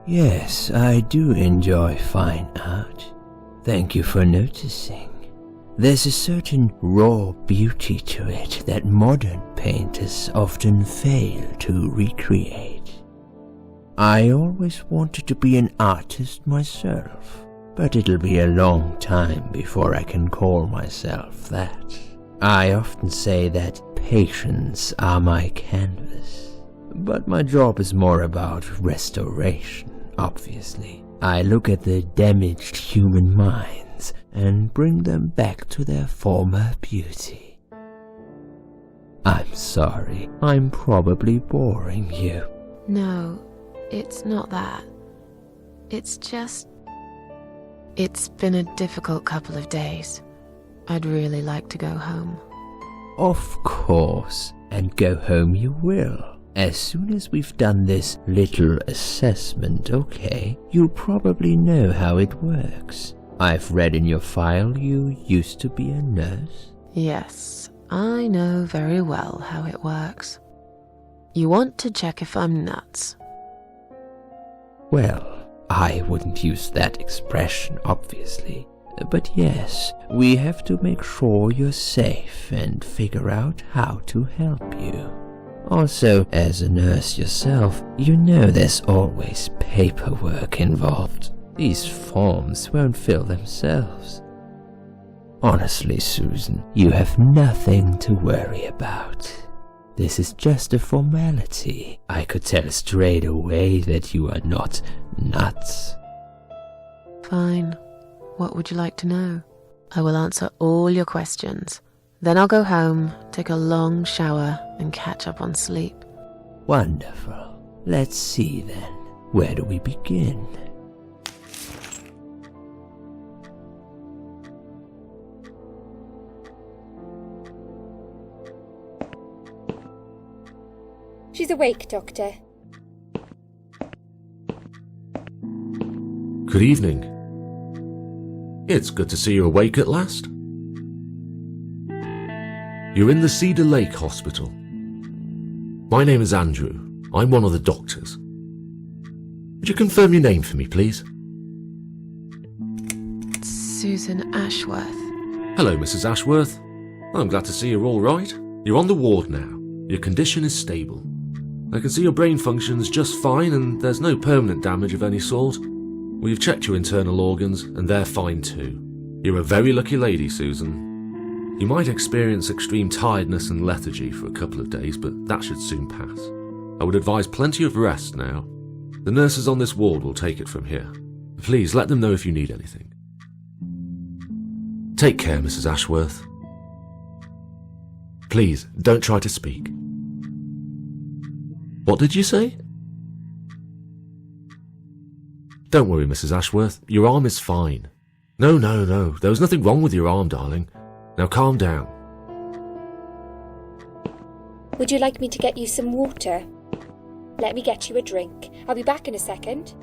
Yes, I do enjoy fine art. Thank you for noticing. There's a certain raw beauty to it that modern painters often fail to recreate. I always wanted to be an artist myself, but it'll be a long time before I can call myself that. I often say that patients are my canvas, but my job is more about restoration, obviously. I look at the damaged human minds and bring them back to their former beauty. I'm sorry, I'm probably boring you. No, it's not that. It's just... It's been a difficult couple of days. I'd really like to go home. Of course, and go home you will. As soon as we've done this little assessment, okay, you'll probably know how it works. I've read in your file you used to be a nurse. Yes, I know very well how it works. You want to check if I'm nuts. Well, I wouldn't use that expression, obviously. But yes, we have to make sure you're safe and figure out how to help you. Also, as a nurse yourself, you know there's always paperwork involved. These forms won't fill themselves. Honestly, Susan, you have nothing to worry about. This is just a formality. I could tell straight away that you are not nuts. Fine. What would you like to know? I will answer all your questions. Then I'll go home, take a long shower, and catch up on sleep. Wonderful. Let's see then. Where do we begin? She's awake, Doctor. Good evening. It's good to see you awake at last. You're in the Cedar Lake Hospital. My name is Andrew. I'm one of the doctors. Would you confirm your name for me, please? Susan Ashworth. Hello, Mrs. Ashworth. I'm glad to see you're all right. You're on the ward now. Your condition is stable. I can see your brain functions just fine and there's no permanent damage of any sort. We've checked your internal organs and they're fine too. You're a very lucky lady, Susan. You might experience extreme tiredness and lethargy for a couple of days, but that should soon pass. I would advise plenty of rest now. The nurses on this ward will take it from here. Please let them know if you need anything. Take care, Mrs. Ashworth. Please, don't try to speak. What did you say? Don't worry, Mrs. Ashworth. Your arm is fine. No. There was nothing wrong with your arm, darling. Now calm down. Would you like me to get you some water? Let me get you a drink. I'll be back in a second.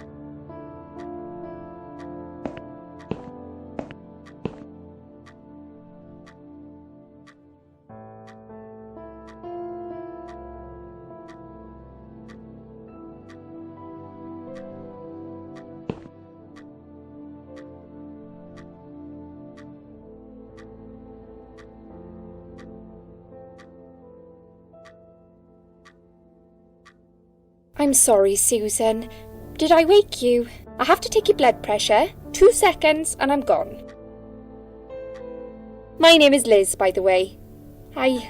I'm sorry, Susan. Did I wake you? I have to take your blood pressure. 2 seconds and I'm gone. My name is Liz, by the way. I'm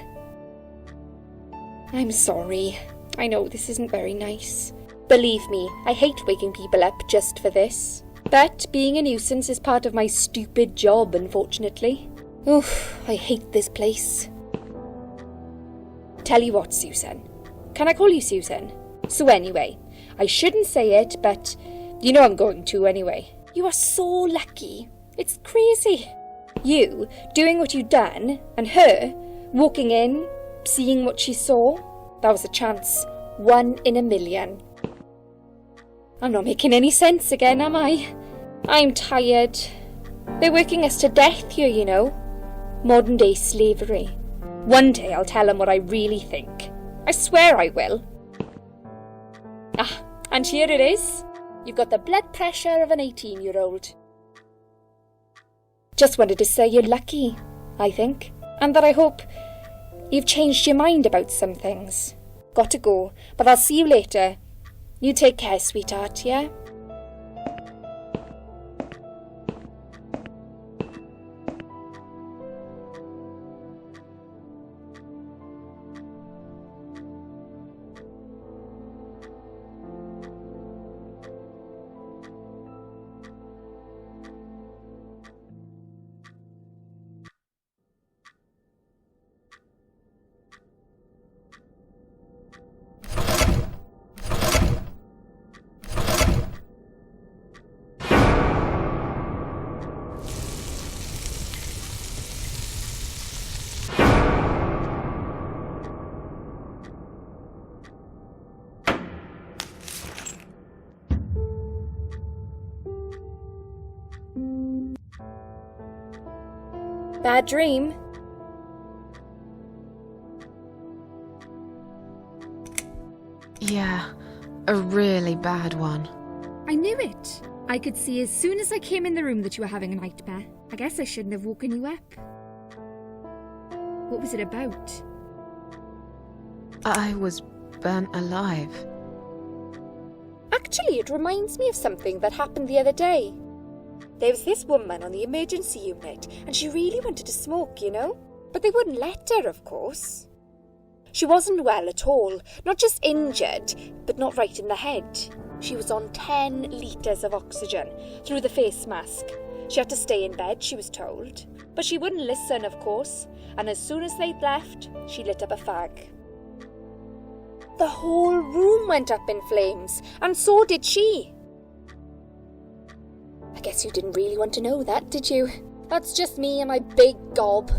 sorry. I know this isn't very nice. Believe me, I hate waking people up just for this. But being a nuisance is part of my stupid job, unfortunately. Oof, I hate this place. Tell you what, Susan. Can I call you Susan? So anyway, I shouldn't say it, but you know I'm going to anyway. You are so lucky. It's crazy. You doing what you've done, and her walking in, seeing what she saw. That was a chance. 1 in a million. I'm not making any sense again, am I? I'm tired. They're working us to death here, you know. Modern day slavery. One day I'll tell them what I really think. I swear I will. Ah, and here it is. You've got the blood pressure of an 18-year-old. Just wanted to say you're lucky, I think, and that I hope you've changed your mind about some things. Got to go, but I'll see you later. You take care, sweetheart, yeah? Bad dream? Yeah, a really bad one. I knew it. I could see as soon as I came in the room that you were having a nightmare. I guess I shouldn't have woken you up. What was it about? I was burnt alive. Actually, it reminds me of something that happened the other day. There was this woman on the emergency unit, and she really wanted to smoke, you know? But they wouldn't let her, of course. She wasn't well at all, not just injured, but not right in the head. She was on 10 litres of oxygen through the face mask. She had to stay in bed, she was told. But she wouldn't listen, of course, and as soon as they'd left, she lit up a fag. The whole room went up in flames, and so did she. I guess you didn't really want to know that, did you? That's just me and my big gob.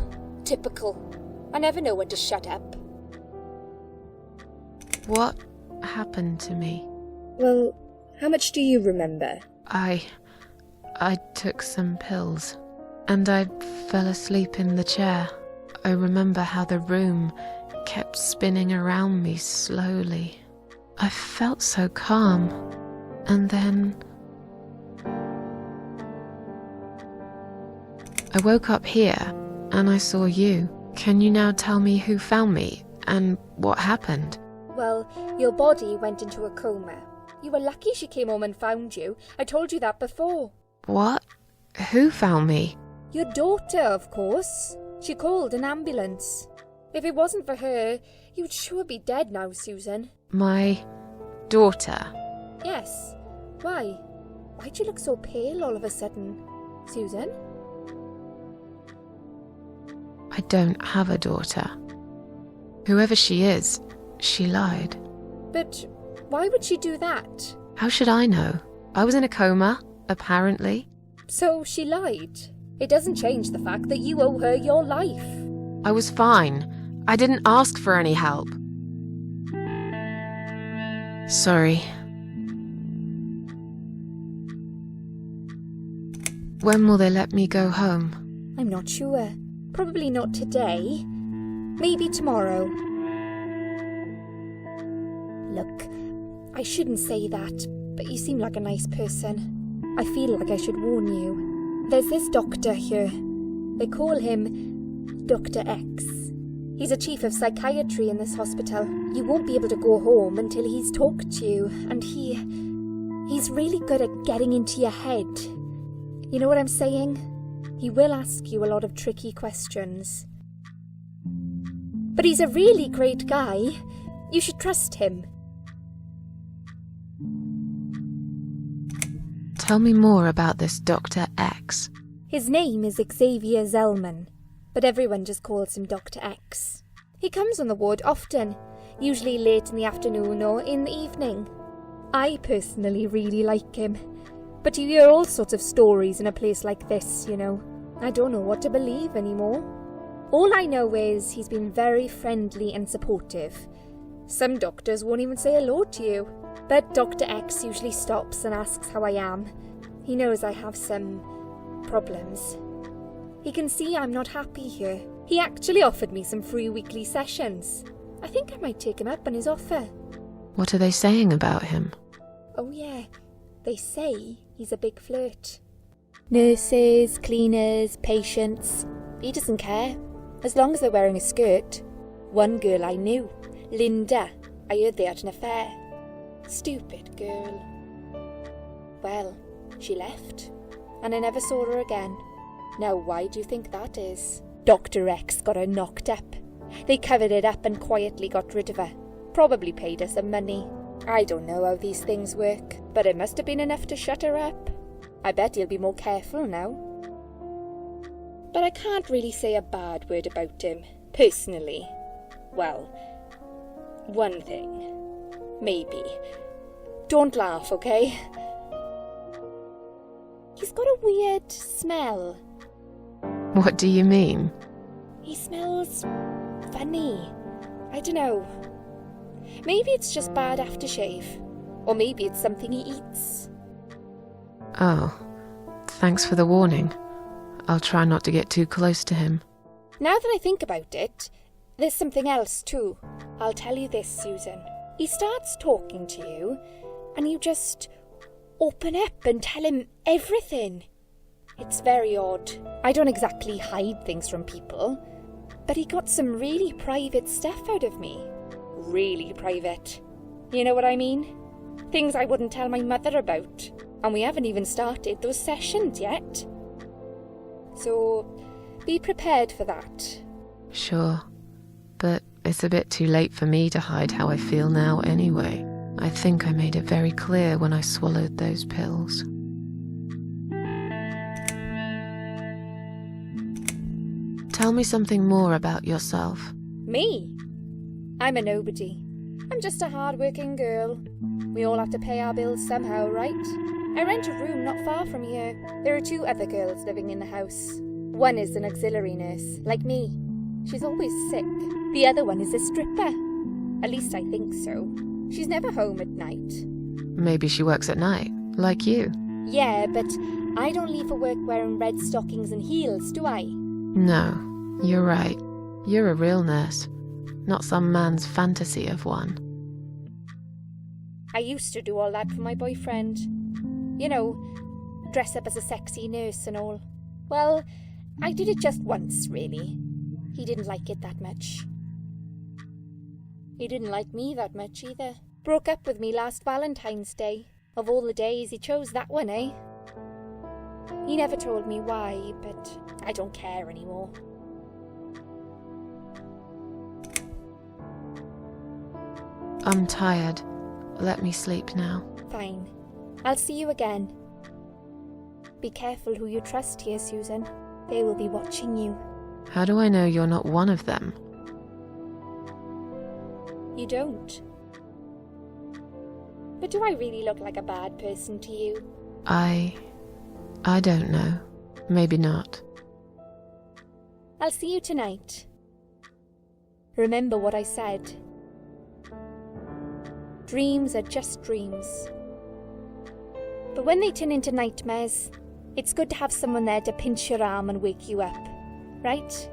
Typical. I never know when to shut up. What happened to me? Well, how much do you remember? I took some pills, and I fell asleep in the chair. I remember how the room kept spinning around me slowly. I felt so calm, and then I woke up here, and I saw you. Can you now tell me who found me, and what happened? Well, your body went into a coma. You were lucky she came home and found you. I told you that before. What? Who found me? Your daughter, of course. She called an ambulance. If it wasn't for her, you'd sure be dead now, Susan. My daughter? Yes. Why? Why'd you look so pale all of a sudden, Susan? I don't have a daughter. Whoever she is, she lied. But why would she do that? How should I know? I was in a coma, apparently. So she lied. It doesn't change the fact that you owe her your life. I was fine. I didn't ask for any help. Sorry. When will they let me go home? I'm not sure. Probably not today. Maybe tomorrow. Look, I shouldn't say that, but you seem like a nice person. I feel like I should warn you. There's this doctor here. They call him Dr. X. He's a chief of psychiatry in this hospital. You won't be able to go home until he's talked to you, and he's really good at getting into your head. You know what I'm saying? He will ask you a lot of tricky questions. But he's a really great guy. You should trust him. Tell me more about this Dr. X. His name is Xavier Zellman, but everyone just calls him Dr. X. He comes on the ward often, usually late in the afternoon or in the evening. I personally really like him, but you hear all sorts of stories in a place like this, you know. I don't know what to believe anymore. All I know is he's been very friendly and supportive. Some doctors won't even say hello to you, but Dr. X usually stops and asks how I am. He knows I have some problems. He can see I'm not happy here. He actually offered me some free weekly sessions. I think I might take him up on his offer. What are they saying about him? Oh yeah, They say he's a big flirt. Nurses, cleaners, patients. He doesn't care, as long as they're wearing a skirt. One girl I knew, Linda, I heard they had an affair. Stupid girl. Well, she left, and I never saw her again. Now why do you think that is? Dr. X got her knocked up. They covered it up and quietly got rid of her. Probably paid her some money. I don't know how these things work, but it must have been enough to shut her up. I bet he'll be more careful now. But I can't really say a bad word about him, personally. Well, one thing. Maybe. Don't laugh, okay? He's got a weird smell. What do you mean? He smells funny. I don't know. Maybe it's just bad aftershave. Or maybe it's something he eats. Oh, thanks for the warning. I'll try not to get too close to him. Now that I think about it, there's something else too. I'll tell you this, Susan. He starts talking to you, and you just open up and tell him everything. It's very odd. I don't exactly hide things from people, but he got some really private stuff out of me. Really private. You know what I mean? Things I wouldn't tell my mother about. And we haven't even started those sessions yet. So, be prepared for that. Sure, but it's a bit too late for me to hide how I feel now anyway. I think I made it very clear when I swallowed those pills. Tell me something more about yourself. Me? I'm a nobody. I'm just a hard-working girl. We all have to pay our bills somehow, right? I rent a room not far from here. There are 2 other girls living in the house. One is an auxiliary nurse, like me. She's always sick. The other one is a stripper. At least I think so. She's never home at night. Maybe she works at night, like you. Yeah, but I don't leave for work wearing red stockings and heels, do I? No, you're right. You're a real nurse, not some man's fantasy of one. I used to do all that for my boyfriend. You know, dress up as a sexy nurse and all. Well, I did it just once, really. He didn't like it that much. He didn't like me that much either. Broke up with me last Valentine's Day. Of all the days, he chose that one, eh? He never told me why, but I don't care anymore. I'm tired. Let me sleep now. Fine. I'll see you again. Be careful who you trust here, Susan. They will be watching you. How do I know you're not one of them? You don't. But do I really look like a bad person to you? I don't know. Maybe not. I'll see you tonight. Remember what I said. Dreams are just dreams. But when they turn into nightmares, it's good to have someone there to pinch your arm and wake you up, right?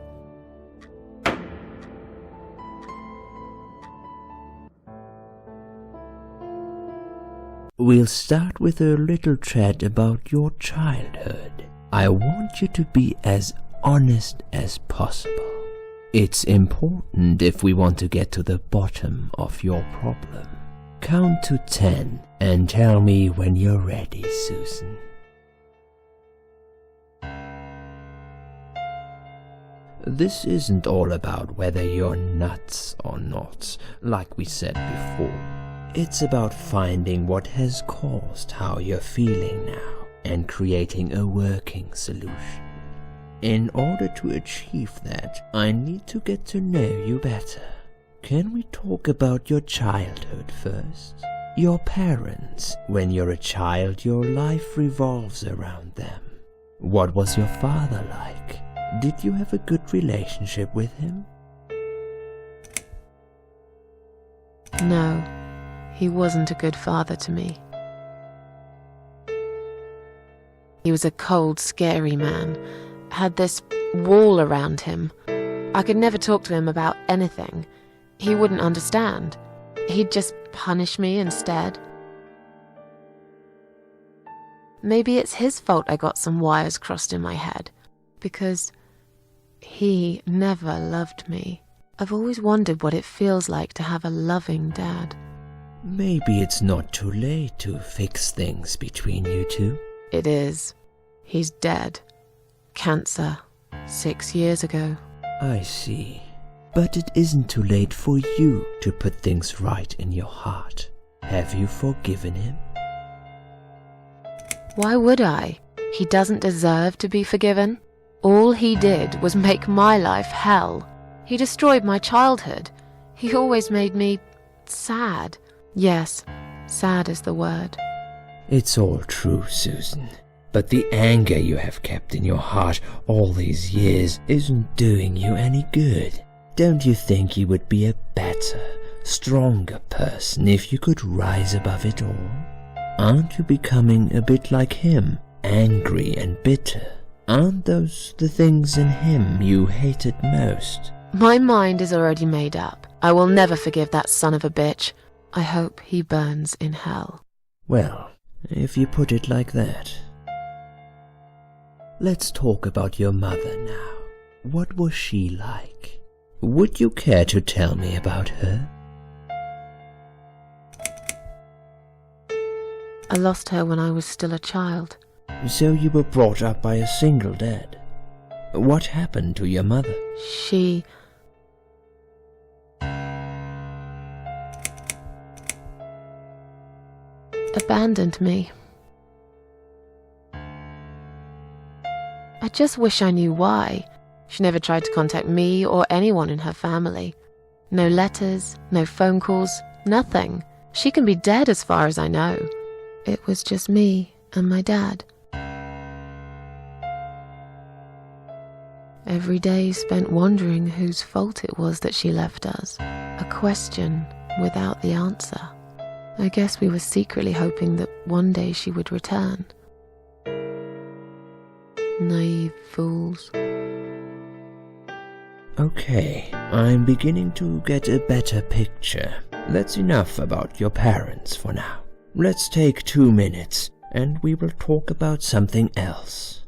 We'll start with a little chat about your childhood. I want you to be as honest as possible. It's important if we want to get to the bottom of your problem. Count to 10 and tell me when you're ready, Susan. This isn't all about whether you're nuts or not, like we said before. It's about finding what has caused how you're feeling now and creating a working solution. In order to achieve that, I need to get to know you better. Can we talk about your childhood first? Your parents. When you're a child, your life revolves around them. What was your father like? Did you have a good relationship with him? No, he wasn't a good father to me. He was a cold, scary man. Had this wall around him. I could never talk to him about anything. He wouldn't understand. He'd just punish me instead. Maybe it's his fault I got some wires crossed in my head. Because he never loved me. I've always wondered what it feels like to have a loving dad. Maybe it's not too late to fix things between you two. It is. He's dead. Cancer. 6 years ago. I see. But it isn't too late for you to put things right in your heart. Have you forgiven him? Why would I? He doesn't deserve to be forgiven. All he did was make my life hell. He destroyed my childhood. He always made me sad. Yes, sad is the word. It's all true, Susan. But the anger you have kept in your heart all these years isn't doing you any good. Don't you think you would be a better, stronger person if you could rise above it all? Aren't you becoming a bit like him, angry and bitter? Aren't those the things in him you hated most? My mind is already made up. I will never forgive that son of a bitch. I hope he burns in hell. Well, if you put it like that. Let's talk about your mother now. What was she like? Would you care to tell me about her? I lost her when I was still a child. So you were brought up by a single dad. What happened to your mother? She abandoned me. I just wish I knew why. She never tried to contact me or anyone in her family. No letters, no phone calls, nothing. She can be dead as far as I know. It was just me and my dad. Every day spent wondering whose fault it was that she left us. A question without the answer. I guess we were secretly hoping that one day she would return. Naive fools. Okay, I'm beginning to get a better picture. That's enough about your parents for now. Let's take 2 minutes, and we will talk about something else.